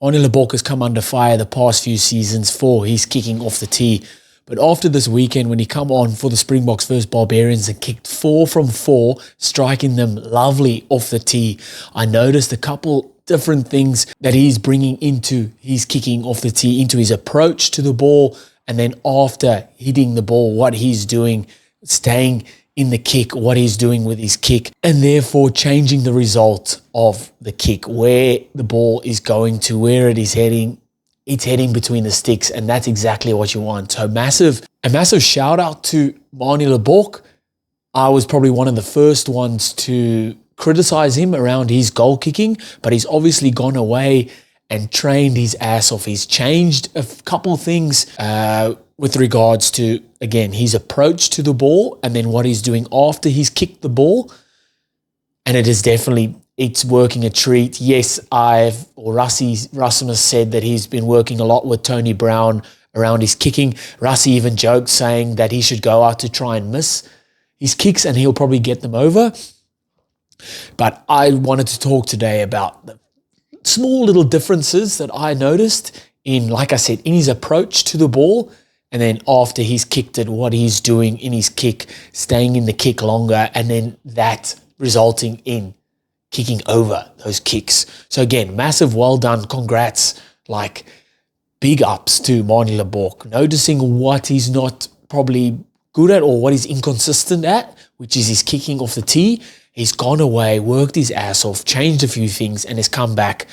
Manie Libbok has come under fire the past few seasons for his kicking off the tee. But after this weekend, when he come on for the Springboks versus Barbarians and kicked 4 from 4, striking them lovely off the tee, I noticed a couple different things that he's bringing into his kicking off the tee, into his approach to the ball, and then after hitting the ball, what he's doing, staying in the kick, what he's doing with his kick, and therefore changing the result of the kick, where the ball is going to, where it is heading. It's heading between the sticks, and that's exactly what you want. So a massive shout out to Manie Libbok. I was probably one of the first ones to criticize him around his goal kicking, but he's obviously gone away and trained his ass off. He's changed a couple things with regards to, again, his approach to the ball and then what he's doing after he's kicked the ball. And it is definitely, it's working a treat. Yes, Rasmus said that he's been working a lot with Tony Brown around his kicking. Rassie even joked saying that he should go out to try and miss his kicks and he'll probably get them over. But I wanted to talk today about the small little differences that I noticed in, like I said, in his approach to the ball, and then after he's kicked it, what he's doing in his kick, staying in the kick longer, and then that resulting in kicking over those kicks. So again, massive well done, congrats, like big ups to Manie Libbok, noticing what he's not probably good at or what he's inconsistent at, which is his kicking off the tee. He's gone away, worked his ass off, changed a few things, and has come back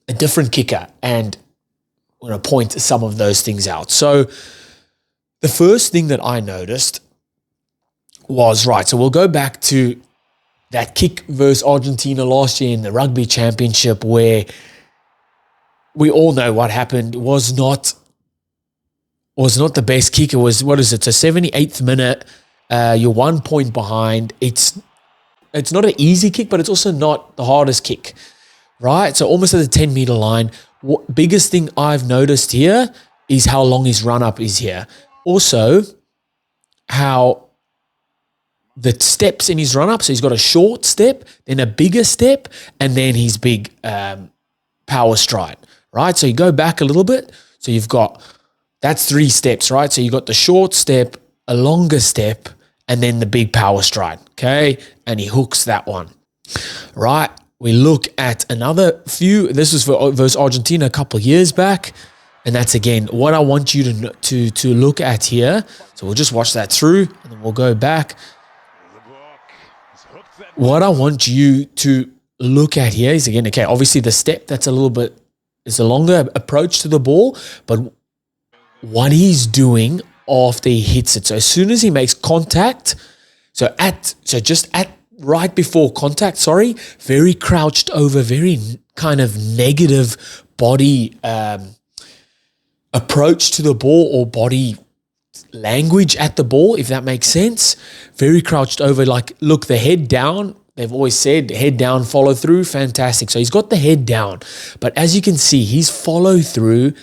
a different kicker. And I'm going to point some of those things out. So the first thing that I noticed was, right, so we'll go back to that kick versus Argentina last year in the Rugby Championship, where we all know what happened. It was not the best kick. It was, what is it, so 78th minute, you're 1 point behind. It's not an easy kick, but it's also not the hardest kick, right? So almost at the 10-meter line. Biggest thing I've noticed here is how long his run-up is here. Also, how the steps in his run-up, so he's got a short step, then a bigger step, and then his big power stride, right? So you go back a little bit. So you've got, that's 3 steps, right? So you've got the short step, a longer step, and then the big power stride, okay? And he hooks that one, right? We look at another few. This was for versus Argentina a couple of years back, and that's, again, what I want you to look at here. So we'll just watch that through, and then we'll go back. What I want you to look at here is, again, okay, obviously the step, that's a little bit, it's a longer approach to the ball, but what he's doing after he hits it. So as soon as he makes contact, just at right before contact, very crouched over, very kind of negative body approach to the ball or body language at the ball, if that makes sense. Very crouched over, like, look, the head down. They've always said head down, follow through, fantastic. So he's got the head down, but as you can see, his follow through,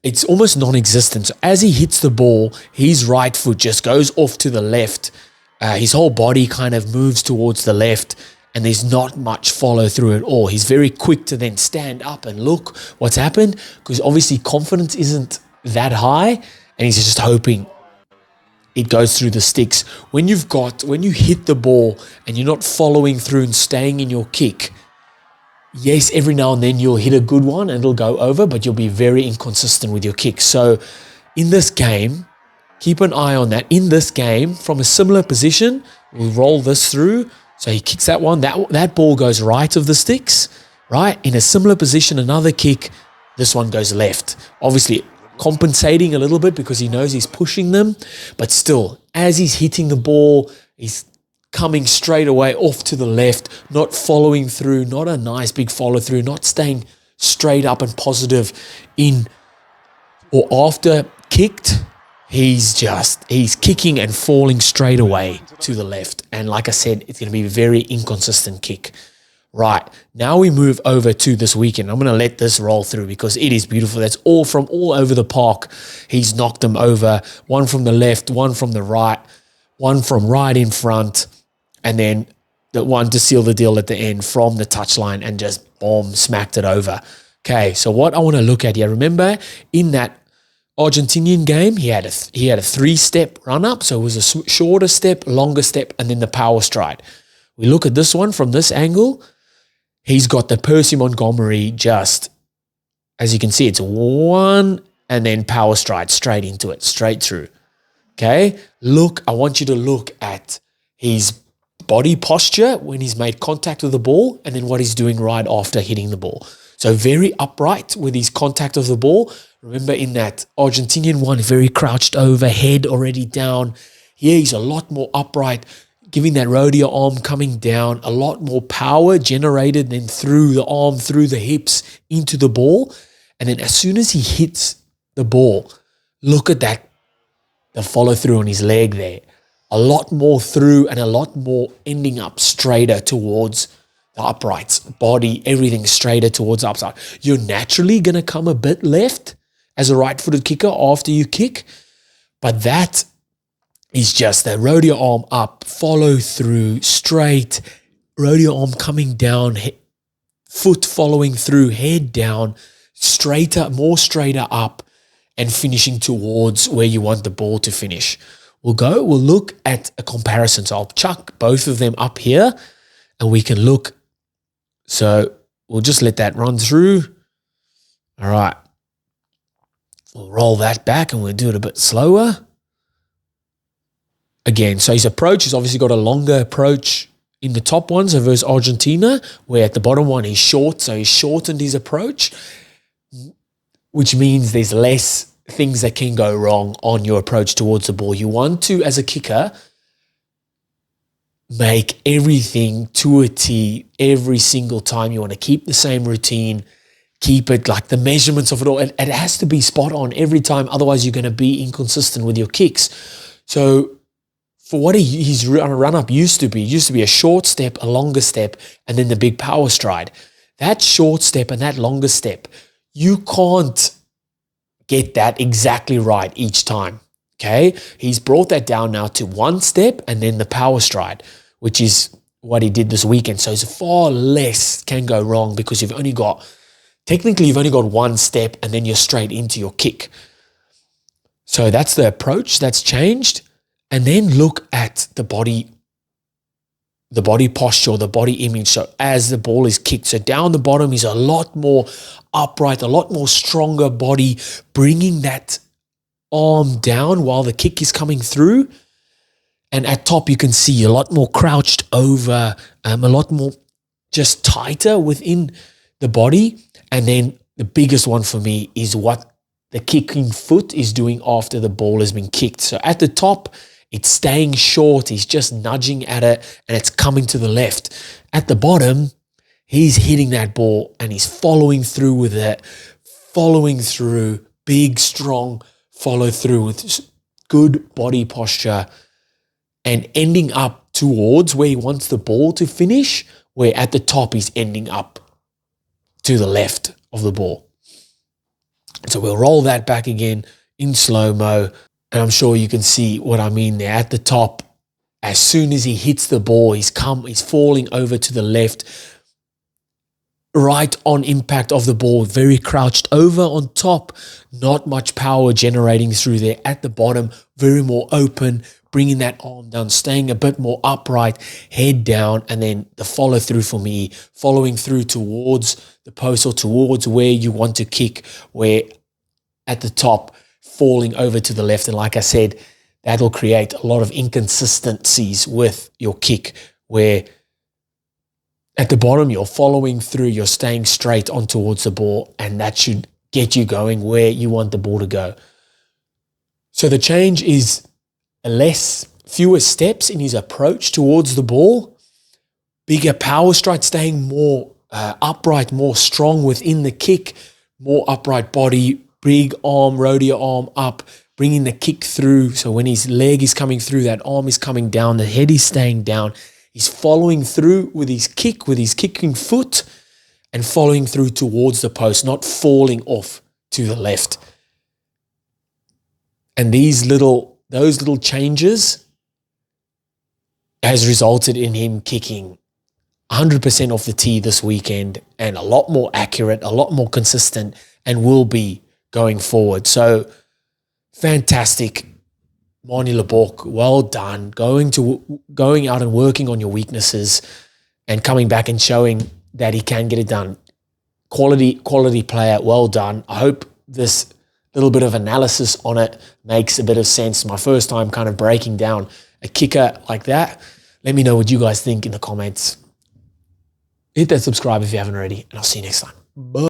it's almost non-existent. So as he hits the ball, his right foot just goes off to the left. His whole body kind of moves towards the left, and there's not much follow through at all. He's very quick to then stand up and look what's happened, because obviously confidence isn't that high, and he's just hoping it goes through the sticks. When you hit the ball and you're not following through and staying in your kick, yes, every now and then you'll hit a good one and it'll go over, but you'll be very inconsistent with your kick. So in this game, keep an eye on that. In this game, from a similar position, we'll roll this through. So he kicks that one. That ball goes right of the sticks, right? In a similar position, another kick, this one goes left. Obviously, compensating a little bit because he knows he's pushing them, but still, as he's hitting the ball, he's coming straight away off to the left, not following through, not a nice big follow through, not staying straight up and positive in or after kicked. He's kicking and falling straight away to the left. And like I said, it's going to be a very inconsistent kick. Right, now we move over to this weekend. I'm going to let this roll through because it is beautiful. That's all from all over the park. He's knocked them over. One from the left, one from the right, one from right in front, and then the one to seal the deal at the end from the touchline and just boom, smacked it over. Okay, so what I want to look at here, remember in that Argentinian game, he had a 3-step run-up, so it was a shorter step, longer step, and then the power stride. We look at this one from this angle, he's got the Percy Montgomery just, as you can see, it's 1 and then power stride straight into it, straight through. Okay, I want you to look at his body posture when he's made contact with the ball and then what he's doing right after hitting the ball. So very upright with his contact of the ball. Remember in that Argentinian one, very crouched over, head already down. Here he's a lot more upright, giving that rodeo arm coming down, a lot more power generated then through the arm, through the hips, into the ball. And then as soon as he hits the ball, look at that, the follow through on his leg there. A lot more through and a lot more ending up straighter towards the uprights, body, everything straighter towards the upside. You're naturally going to come a bit left as a right-footed kicker after you kick, but that is just the rodeo arm up, follow through, straight, rodeo arm coming down, foot following through, head down, straighter, more straighter up, and finishing towards where you want the ball to finish. We'll look at a comparison. So I'll chuck both of them up here and we can look. So we'll just let that run through. All right. We'll roll that back and we'll do it a bit slower. Again, so his approach has obviously got a longer approach in the top one, so versus Argentina, where at the bottom one he's short, so he's shortened his approach, which means there's less things that can go wrong on your approach towards the ball. You want to, as a kicker, make everything to a T every single time. You want to keep the same routine, keep it like the measurements of it all. It has to be spot on every time, otherwise you're going to be inconsistent with your kicks. So for what his run-up used to be a short step, a longer step, and then the big power stride. That short step and that longer step, you can't get that exactly right each time, okay? He's brought that down now to 1 step and then the power stride, which is what he did this weekend. So it's far less can go wrong because you've only got 1 step and then you're straight into your kick. So that's the approach that's changed. And then look at the body posture, the body image. So as the ball is kicked, so down the bottom is a lot more upright, a lot more stronger body, bringing that arm down while the kick is coming through. And at top, you can see a lot more crouched over, a lot more just tighter within the body. And then the biggest one for me is what the kicking foot is doing after the ball has been kicked. So at the top, it's staying short. He's just nudging at it and it's coming to the left. At the bottom, he's hitting that ball and he's following through with it, big, strong follow through with good body posture and ending up towards where he wants the ball to finish, where at the top he's ending up to the left of the ball. So we'll roll that back again in slow-mo. And I'm sure you can see what I mean there. At the top, as soon as he hits the ball, he's falling over to the left, right on impact of the ball, very crouched over on top, not much power generating through there. At the bottom, very more open, bringing that arm down, staying a bit more upright, head down, and then the follow through for me, following through towards the post or towards where you want to kick, where at the top, falling over to the left. And like I said, that'll create a lot of inconsistencies with your kick, where at the bottom, you're following through, you're staying straight on towards the ball, and that should get you going where you want the ball to go. So the change is fewer steps in his approach towards the ball, bigger power stride, staying more upright, more strong within the kick, more upright body, big arm, rodeo arm up, bringing the kick through. So when his leg is coming through, that arm is coming down, the head is staying down. He's following through with his kick, with his kicking foot, and following through towards the post, not falling off to the left. And those little changes has resulted in him kicking 100% off the tee this weekend and a lot more accurate, a lot more consistent, and will be going forward. So fantastic. Manie Libbok, well done. Going out and working on your weaknesses and coming back and showing that he can get it done. Quality player, well done. I hope this little bit of analysis on it makes a bit of sense. My first time kind of breaking down a kicker like that. Let me know what you guys think in the comments. Hit that subscribe if you haven't already, and I'll see you next time. Bye.